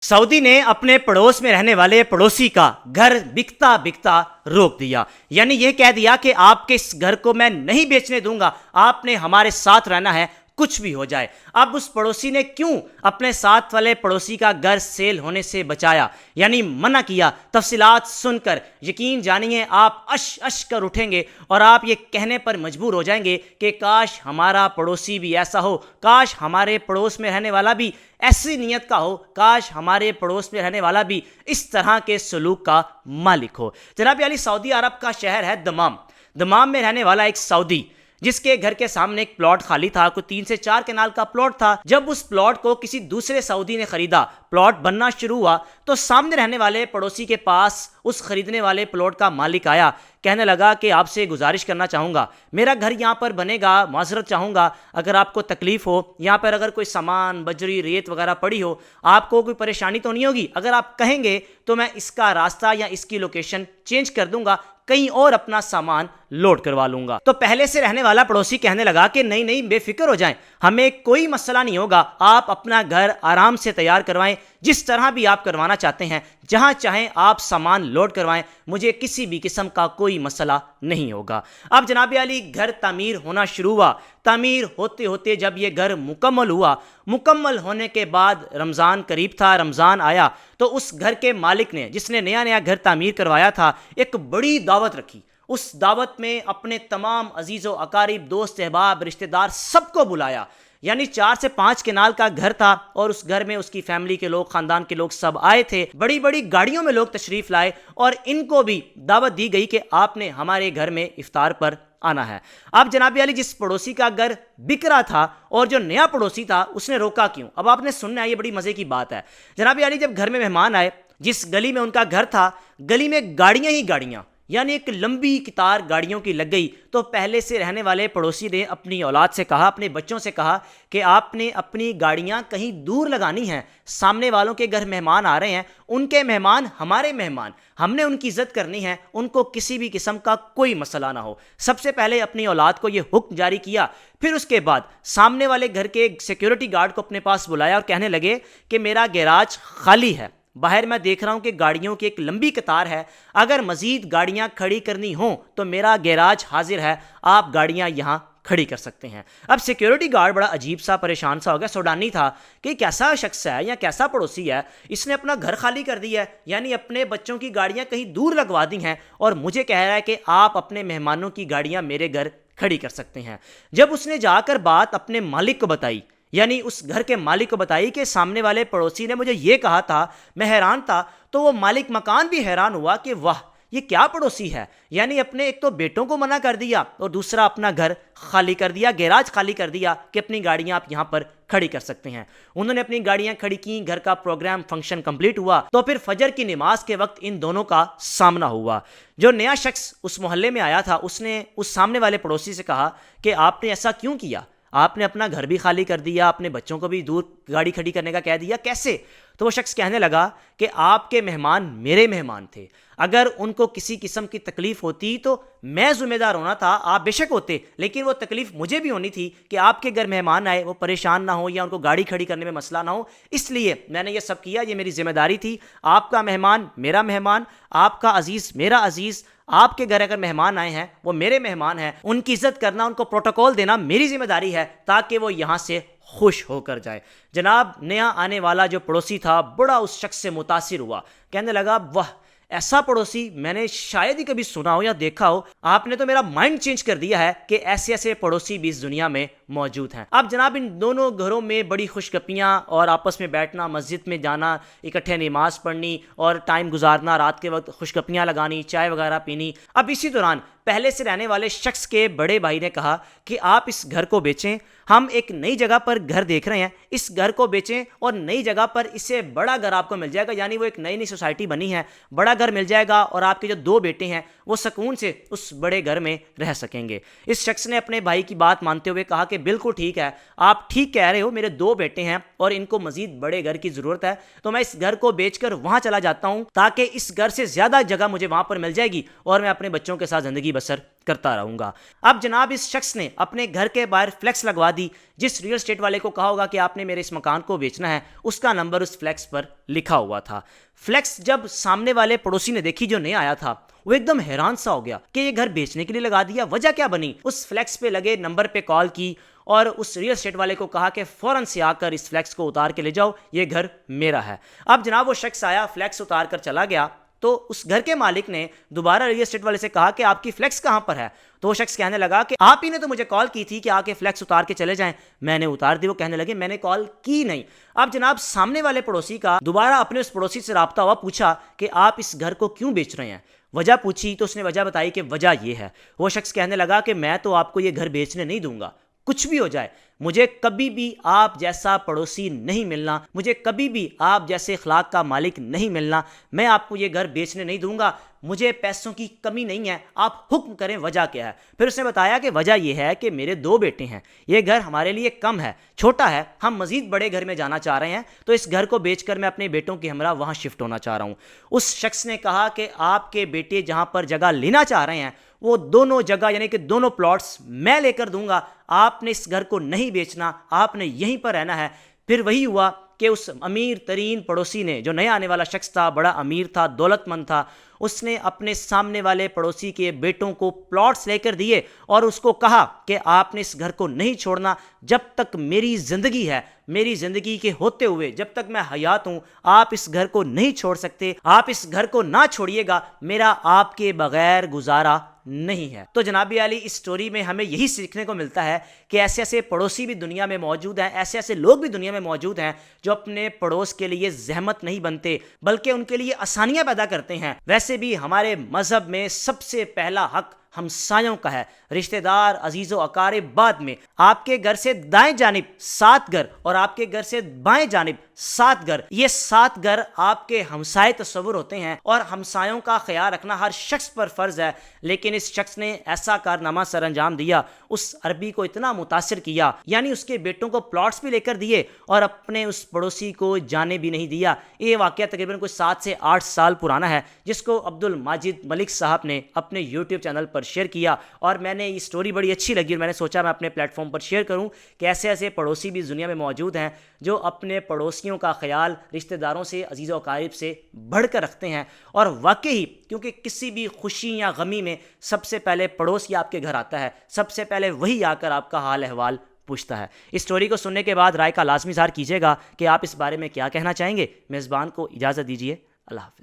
Saudi ने अपने पड़ोस में रहने वाले पड़ोसी का घर बिकता बिकता रोक दिया। यानी यह कह दिया कि आपके इस घर को मैं नहीं बेचने दूंगा, आपने हमारे साथ रहना है, कुछ भी हो जाए। अब उस पड़ोसी ने क्यों अपने साथ वाले पड़ोसी का घर सेल होने से बचाया, यानी मना किया, तफसीलात सुनकर यकीन जानिए आप अश अश कर उठेंगे और आप ये कहने पर मजबूर हो जाएंगे कि काश हमारा पड़ोसी भी ऐसा हो, काश हमारे पड़ोस में रहने वाला भी ऐसी नीयत का हो, काश हमारे पड़ोस में रहने वाला भी इस तरह के सलूक का मालिक हो। जनाब अली, सऊदी अरब का शहर है दमाम। दमाम में रहने वाला एक सऊदी जिसके घर के सामने एक प्लॉट खाली था, कोई 3 से 4 कनाल का प्लॉट था। जब उस प्लॉट को किसी दूसरे सऊदी ने खरीदा, प्लॉट बनना शुरू हुआ, तो सामने रहने वाले पड़ोसी के पास उस खरीदने वाले प्लॉट का मालिक आया, कहने लगा कि आपसे गुजारिश करना चाहूँगा, मेरा घर यहाँ पर बनेगा, माजरत चाहूँगा, अगर आपको तकलीफ़ हो, यहाँ पर अगर कोई सामान बजरी रेत वगैरह पड़ी हो, आपको कोई परेशानी तो नहीं होगी, अगर आप कहेंगे तो मैं इसका रास्ता या इसकी लोकेशन चेंज कर दूंगा, कहीं और अपना सामान लोड करवा लूंगा। तो पहले से रहने वाला पड़ोसी कहने लगा कि नहीं नहीं, बेफिक्र हो जाएं, हमें कोई मसला नहीं होगा, आप अपना घर आराम से तैयार करवाएं, जिस तरह भी आप करवाना चाहते हैं, जहां चाहें आप सामान लोड करवाएं, मुझे किसी भी किस्म का कोई मसला नहीं होगा। अब जनाब अली, घर तामीर होना शुरू हुआ। तामीर होते होते जब ये घर मुकम्मल हुआ, मुकम्मल होने के बाद रमज़ान करीब था, रमज़ान आया, तो उस घर के मालिक ने, जिसने नया नया घर तामीर करवाया था, एक बड़ी दावत रखी। उस दावत में अपने तमाम अजीज़ो अकारीब, दोस्त अहबाब, रिश्तेदार सबको बुलाया। यानी 4 से 5 कनाल का घर था और उस घर में उसकी फैमिली के लोग, खानदान के लोग सब आए थे। बड़ी बड़ी गाड़ियों में लोग तशरीफ लाए और इनको भी दावत दी गई कि आपने हमारे घर में इफ्तार पर आना है। अब जनाब अली, जिस पड़ोसी का घर बिक रहा था और जो नया पड़ोसी था, उसने रोका क्यों? अब आपने सुनना है, ये बड़ी मजे की बात है। जनाब अली, जब घर में मेहमान आए, जिस गली में उनका घर था, गली में गाड़ियां ही गाड़ियां, यानी एक लंबी कतार गाड़ियों की लग गई। तो पहले से रहने वाले पड़ोसी ने अपनी औलाद से कहा, अपने बच्चों से कहा कि आपने अपनी गाड़ियां कहीं दूर लगानी हैं, सामने वालों के घर मेहमान आ रहे हैं, उनके मेहमान हमारे मेहमान, हमने उनकी इज्जत करनी है, उनको किसी भी किस्म का कोई मसला ना हो। सबसे पहले अपनी औलाद को यह हुक्म जारी किया। फिर उसके बाद सामने वाले घर के सिक्योरिटी गार्ड को अपने पास बुलाया और कहने लगे कि मेरा गैराज खाली है, बाहर मैं देख रहा हूं कि गाड़ियों की एक लंबी कतार है, अगर मजीद गाड़ियां खड़ी करनी हो तो मेरा गैराज हाजिर है, आप गाड़ियां यहां खड़ी कर सकते हैं। अब सिक्योरिटी गार्ड बड़ा अजीब सा, परेशान सा हो गया, सूडानी था कि कैसा शख्स है या कैसा पड़ोसी है, इसने अपना घर खाली कर दिया है, यानी अपने बच्चों की गाड़ियां कहीं दूर लगवा दी हैं और मुझे कह रहा है कि आप अपने मेहमानों की गाड़ियां मेरे घर खड़ी कर सकते हैं। जब उसने जाकर बात अपने मालिक को बताई, यानी उस घर के मालिक को बताई कि सामने वाले पड़ोसी ने मुझे ये कहा था, मैं हैरान था, तो वो मालिक मकान भी हैरान हुआ कि वाह, ये क्या पड़ोसी है, यानी अपने एक तो बेटों को मना कर दिया और दूसरा अपना घर खाली कर दिया, गैराज खाली कर दिया कि अपनी गाड़ियां आप यहां पर खड़ी कर सकते हैं। उन्होंने अपनी गाड़ियां खड़ी की, घर का प्रोग्राम फंक्शन कंप्लीट हुआ। तो फिर फजर की नमाज के वक्त इन दोनों का सामना हुआ। जो नया शख्स उस मोहल्ले में आया था, उसने उस सामने वाले पड़ोसी से कहा कि आपने ऐसा क्यों किया, आपने अपना घर भी खाली कर दिया, अपने बच्चों को भी दूर गाड़ी खड़ी करने का कह दिया, कैसे? तो वो शख्स कहने लगा कि आपके मेहमान मेरे मेहमान थे, अगर उनको किसी किस्म की तकलीफ होती तो मैं जिम्मेदार होना था, आप बेशक होते, लेकिन वो तकलीफ मुझे भी होनी थी कि आपके घर मेहमान आए, वो परेशान ना हो या उनको गाड़ी खड़ी करने में मसला ना हो, इसलिए मैंने ये सब किया, ये मेरी जिम्मेदारी थी। आपका मेहमान मेरा मेहमान, आपका अजीज़ मेरा अजीज़, आपके घर अगर मेहमान आए हैं वो मेरे मेहमान हैं, उनकी इज्जत करना, उनको प्रोटोकॉल देना मेरी जिम्मेदारी है, ताकि वो यहाँ से खुश होकर जाए। जनाब, नया आने वाला जो पड़ोसी था, बड़ा उस शख्स से मुतासिर हुआ, कहने लगा वाह, ऐसा पड़ोसी मैंने शायद ही कभी सुना हो या देखा हो, आपने तो मेरा माइंड चेंज कर दिया है कि ऐसे ऐसे पड़ोसी भी इस दुनिया में मौजूद हैं। अब जनाब, इन दोनों घरों में बड़ी खुशगपियाँ और आपस में बैठना, मस्जिद में जाना, इकट्ठे नमाज पढ़नी और टाइम गुजारना, रात के वक्त खुशगपियाँ लगानी, चाय वगैरह पीनी। अब इसी दौरान पहले से रहने वाले शख्स के बड़े भाई ने कहा कि आप इस घर को बेचें, हम एक नई जगह पर घर देख रहे हैं, इस घर को बेचें और नई जगह पर इससे बड़ा घर आपको मिल जाएगा, यानी वो एक नई नई सोसाइटी बनी है, बड़ा घर मिल जाएगा और आपके जो 2 बेटे हैं वो सुकून से उस बड़े घर में रह सकेंगे। इस शख्स ने अपने भाई की बात मानते हुए कहा कि बिल्कुल ठीक है, आप ठीक कह रहे हो, मेरे 2 बेटे हैं और इनको मजीद बड़े घर की ज़रूरत है, तो मैं इस घर को बेचकर वहाँ चला जाता हूँ, ताकि इस घर से ज़्यादा जगह मुझे वहाँ पर मिल जाएगी और मैं अपने बच्चों के साथ ज़िंदगी बसर کرتا رہوں گا۔ اب جناب اس شخص نے اپنے گھر کے باہر فلیکس لگوا دی، جس ریئل اسٹیٹ والے کو کہا ہوگا کہ آپ نے میرے اس مکان کو بیچنا ہے، اس کا نمبر اس فلیکس پر لکھا ہوا تھا۔ فلیکس جب سامنے والے پڑوسی نے دیکھی جو نیا آیا تھا، وہ ایک دم حیران سا ہو گیا کہ یہ گھر بیچنے کے لیے لگا دیا، وجہ کیا بنی؟ اس فلیکس پہ لگے نمبر پہ کال کی اور اس ریئل اسٹیٹ والے کو کہا کہ فوراً سے آ کر اس فلیکس کو اتار کے لے جاؤ، یہ گھر میرا ہے۔ اب جناب وہ شخص آیا، فلیکس اتار کر چلا گیا، تو اس گھر کے مالک نے دوبارہ ریئل اسٹیٹ والے سے کہا کہ آپ کی فلیکس کہاں پر ہے؟ تو وہ شخص کہنے لگا کہ آپ ہی نے تو مجھے کال کی تھی کہ آ کے فلیکس اتار کے چلے جائیں، میں نے اتار دی۔ وہ کہنے لگے میں نے کال کی نہیں۔ اب جناب سامنے والے پڑوسی کا دوبارہ اپنے اس پڑوسی سے رابطہ ہوا، پوچھا کہ آپ اس گھر کو کیوں بیچ رہے ہیں؟ وجہ پوچھی تو اس نے وجہ بتائی کہ وجہ یہ ہے۔ وہ شخص کہنے لگا کہ میں تو آپ کو یہ گھر بیچنے نہیں دوں گا، کچھ بھی ہو جائے، مجھے کبھی بھی آپ جیسا پڑوسی نہیں ملنا، مجھے کبھی بھی آپ جیسے اخلاق کا مالک نہیں ملنا، میں آپ کو یہ گھر بیچنے نہیں دوں گا، مجھے پیسوں کی کمی نہیں ہے، آپ حکم کریں وجہ کیا ہے؟ پھر اس نے بتایا کہ وجہ یہ ہے کہ میرے 2 بیٹے ہیں، یہ گھر ہمارے لیے کم ہے، چھوٹا ہے، ہم مزید بڑے گھر میں جانا چاہ رہے ہیں، تو اس گھر کو بیچ کر میں اپنے بیٹوں کے ہمراہ وہاں شفٹ ہونا چاہ رہا ہوں۔ اس شخص نے کہا کہ آپ کے بیٹے جہاں پر جگہ لینا چاہ رہے ہیں وہ دونوں جگہ یعنی کہ دونوں پلاٹس میں لے کر دوں گا، آپ نے اس گھر کو نہیں بیچنا، آپ نے یہیں پر رہنا ہے۔ پھر وہی ہوا کہ اس امیر ترین پڑوسی نے، جو نیا آنے والا شخص تھا، بڑا امیر تھا، دولت مند تھا، اس نے اپنے سامنے والے پڑوسی کے بیٹوں کو پلاٹس لے کر دیے اور اس کو کہا کہ آپ نے اس گھر کو نہیں چھوڑنا، جب تک میری زندگی ہے، میری زندگی کے ہوتے ہوئے جب تک میں حیات ہوں، آپ اس گھر کو نہیں چھوڑ سکتے، آپ اس گھر کو نہ چھوڑیے گا، میرا آپ کے بغیر گزارا نہیں ہے۔ تو جناب عالی اس سٹوری میں ہمیں یہی سیکھنے کو ملتا ہے کہ ایسے ایسے پڑوسی بھی دنیا میں موجود ہیں، ایسے ایسے لوگ بھی دنیا میں موجود ہیں جو اپنے پڑوس کے لیے زحمت نہیں بنتے بلکہ ان کے لیے آسانیاں پیدا کرتے ہیں۔ ویسے بھی ہمارے مذہب میں سب سے پہلا حق ہمسایوں کا ہے، رشتہ دار، عزیز و اقارب بعد میں۔ آپ کے گھر سے دائیں جانب 7 گھر اور آپ کے گھر سے بائیں جانب 7 گھر، یہ 7 گھر آپ کے ہمسائے تصور ہوتے ہیں اور ہمسایوں کا خیال رکھنا ہر شخص پر فرض ہے۔ لیکن اس شخص نے ایسا کارنامہ سر انجام دیا، اس عربی کو اتنا متاثر کیا، یعنی اس کے بیٹوں کو پلاٹس بھی لے کر دیے اور اپنے اس پڑوسی کو جانے بھی نہیں دیا۔ یہ واقعہ تقریباً کوئی 7 سے 8 سال پرانا ہے، جس کو عبد الماجد ملک صاحب نے اپنے یوٹیوب چینل پر شیئر کیا، اور میں نے یہ سٹوری بڑی اچھی لگی اور میں نے سوچا میں اپنے پلیٹ فارم پر شیئر کروں کہ ایسے ایسے پڑوسی بھی دنیا میں موجود ہیں جو اپنے پڑوسیوں کا خیال رشتہ داروں سے، عزیز و اقارب سے بڑھ کر رکھتے ہیں۔ اور واقعی کیونکہ کسی بھی خوشی یا غمی میں سب سے پہلے پڑوسی آپ کے گھر آتا ہے، سب سے پہلے وہی آ کر آپ کا حال احوال پوچھتا ہے۔ اس سٹوری کو سننے کے بعد رائے کا لازمی اظہار کیجیے گا کہ آپ اس بارے میں کیا کہنا چاہیں گے۔ میزبان کو اجازت دیجیے، اللہ حافظ۔